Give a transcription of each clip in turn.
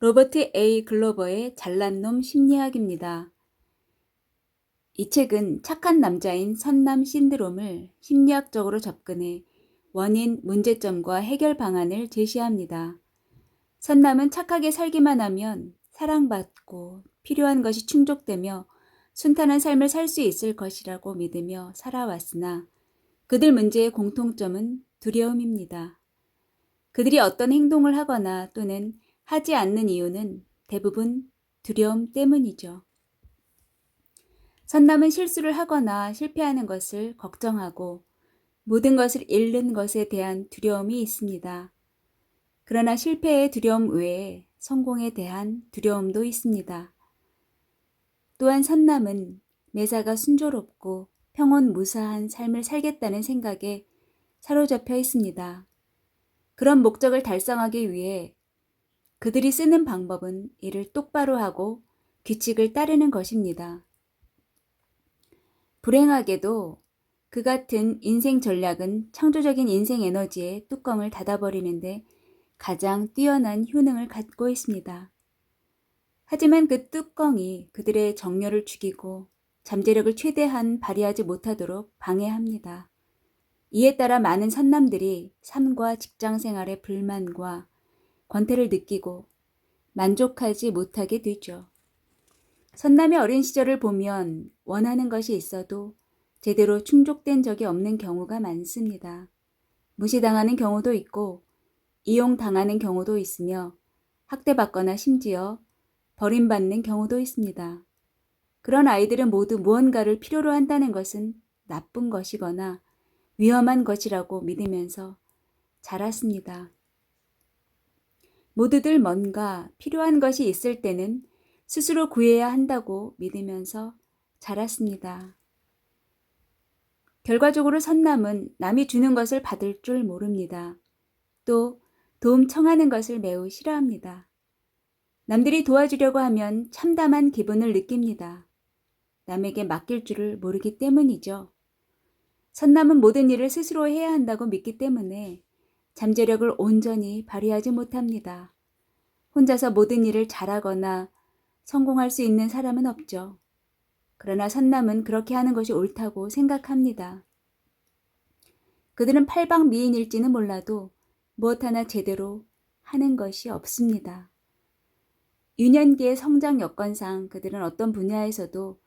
로버트 A. 글로버의 잘난 놈 심리학입니다. 이 책은 착한 남자인 선남 신드롬을 심리학적으로 접근해 원인, 문제점과 해결 방안을 제시합니다. 선남은 착하게 살기만 하면 사랑받고 필요한 것이 충족되며 순탄한 삶을 살 수 있을 것이라고 믿으며 살아왔으나 그들 문제의 공통점은 두려움입니다. 그들이 어떤 행동을 하거나 또는 하지 않는 이유는 대부분 두려움 때문이죠. 선남은 실수를 하거나 실패하는 것을 걱정하고 모든 것을 잃는 것에 대한 두려움이 있습니다. 그러나 실패의 두려움 외에 성공에 대한 두려움도 있습니다. 또한 선남은 매사가 순조롭고 평온무사한 삶을 살겠다는 생각에 사로잡혀 있습니다. 그런 목적을 달성하기 위해 그들이 쓰는 방법은 이를 똑바로 하고 규칙을 따르는 것입니다. 불행하게도 그 같은 인생 전략은 창조적인 인생 에너지의 뚜껑을 닫아버리는데 가장 뛰어난 효능을 갖고 있습니다. 하지만 그 뚜껑이 그들의 정열을 죽이고 잠재력을 최대한 발휘하지 못하도록 방해합니다. 이에 따라 많은 선남들이 삶과 직장 생활의 불만과 권태를 느끼고 만족하지 못하게 되죠. 선남의 어린 시절을 보면 원하는 것이 있어도 제대로 충족된 적이 없는 경우가 많습니다. 무시당하는 경우도 있고 이용당하는 경우도 있으며 학대받거나 심지어 버림받는 경우도 있습니다. 그런 아이들은 모두 무언가를 필요로 한다는 것은 나쁜 것이거나 위험한 것이라고 믿으면서 자랐습니다. 모두들 뭔가 필요한 것이 있을 때는 스스로 구해야 한다고 믿으면서 자랐습니다. 결과적으로 선남은 남이 주는 것을 받을 줄 모릅니다. 또 도움 청하는 것을 매우 싫어합니다. 남들이 도와주려고 하면 참담한 기분을 느낍니다. 남에게 맡길 줄을 모르기 때문이죠. 선남은 모든 일을 스스로 해야 한다고 믿기 때문에 잠재력을 온전히 발휘하지 못합니다. 혼자서 모든 일을 잘하거나 성공할 수 있는 사람은 없죠. 그러나 선남은 그렇게 하는 것이 옳다고 생각합니다. 그들은 팔방미인일지는 몰라도 무엇 하나 제대로 하는 것이 없습니다. 유년기의 성장 여건상 그들은 어떤 분야에서도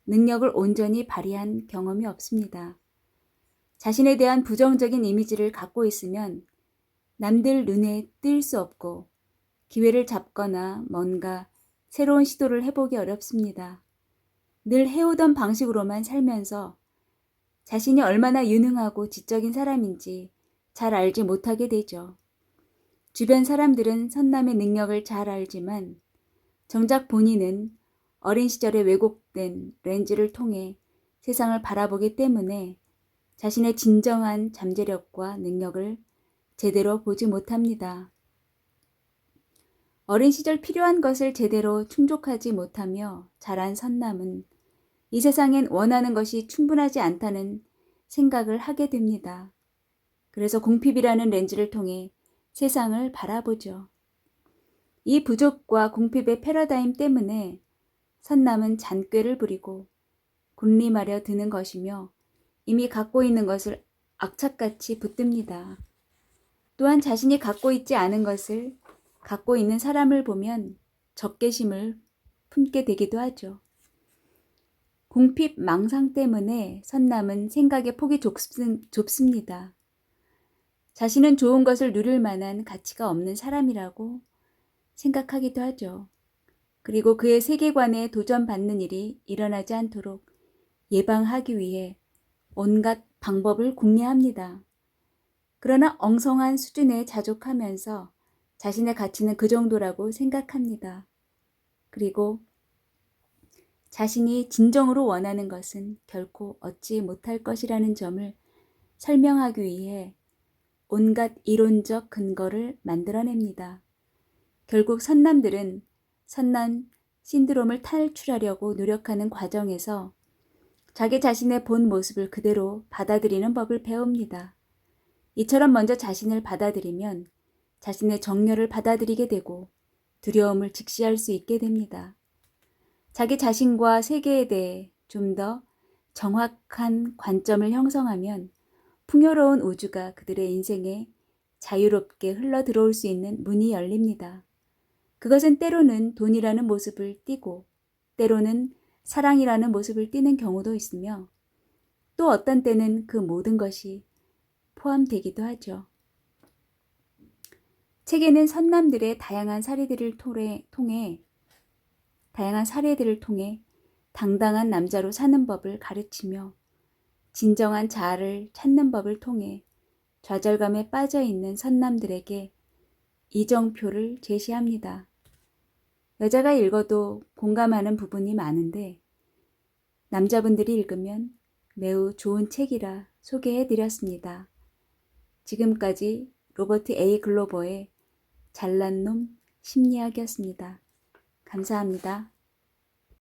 능력을 온전히 발휘한 경험이 없습니다. 자신에 대한 부정적인 이미지를 갖고 있으면 남들 눈에 띌 수 없고 기회를 잡거나 뭔가 새로운 시도를 해보기 어렵습니다. 늘 해오던 방식으로만 살면서 자신이 얼마나 유능하고 지적인 사람인지 잘 알지 못하게 되죠. 주변 사람들은 선남의 능력을 잘 알지만 정작 본인은 어린 시절에 왜곡된 렌즈를 통해 세상을 바라보기 때문에 자신의 진정한 잠재력과 능력을 제대로 보지 못합니다. 어린 시절 필요한 것을 제대로 충족하지 못하며 자란 선남은 이 세상엔 원하는 것이 충분하지 않다는 생각을 하게 됩니다. 그래서 궁핍이라는 렌즈를 통해 세상을 바라보죠. 이 부족과 궁핍의 패러다임 때문에 선남은 잔꾀를 부리고 군림하려 드는 것이며 이미 갖고 있는 것을 악착같이 붙듭니다. 또한 자신이 갖고 있지 않은 것을 갖고 있는 사람을 보면 적개심을 품게 되기도 하죠. 궁핍 망상 때문에 선남은 생각의 폭이 좁습니다. 자신은 좋은 것을 누릴 만한 가치가 없는 사람이라고 생각하기도 하죠. 그리고 그의 세계관에 도전받는 일이 일어나지 않도록 예방하기 위해 온갖 방법을 궁리합니다. 그러나 엉성한 수준에 자족하면서 자신의 가치는 그 정도라고 생각합니다. 그리고 자신이 진정으로 원하는 것은 결코 얻지 못할 것이라는 점을 설명하기 위해 온갖 이론적 근거를 만들어냅니다. 결국 선남들은 선남 신드롬을 탈출하려고 노력하는 과정에서 자기 자신의 본 모습을 그대로 받아들이는 법을 배웁니다. 이처럼 먼저 자신을 받아들이면 자신의 정열을 받아들이게 되고 두려움을 직시할 수 있게 됩니다. 자기 자신과 세계에 대해 좀 더 정확한 관점을 형성하면 풍요로운 우주가 그들의 인생에 자유롭게 흘러 들어올 수 있는 문이 열립니다. 그것은 때로는 돈이라는 모습을 띠고 때로는 사랑이라는 모습을 띠는 경우도 있으며 또 어떤 때는 그 모든 것이 포함되기도 하죠. 책에는 선남들의 다양한 사례들을 통해 당당한 남자로 사는 법을 가르치며 진정한 자아를 찾는 법을 통해 좌절감에 빠져 있는 선남들에게 이정표를 제시합니다. 여자가 읽어도 공감하는 부분이 많은데 남자분들이 읽으면 매우 좋은 책이라 소개해드렸습니다. 지금까지 로버트 A. 글로버의 잘난 놈 심리학이었습니다. 감사합니다.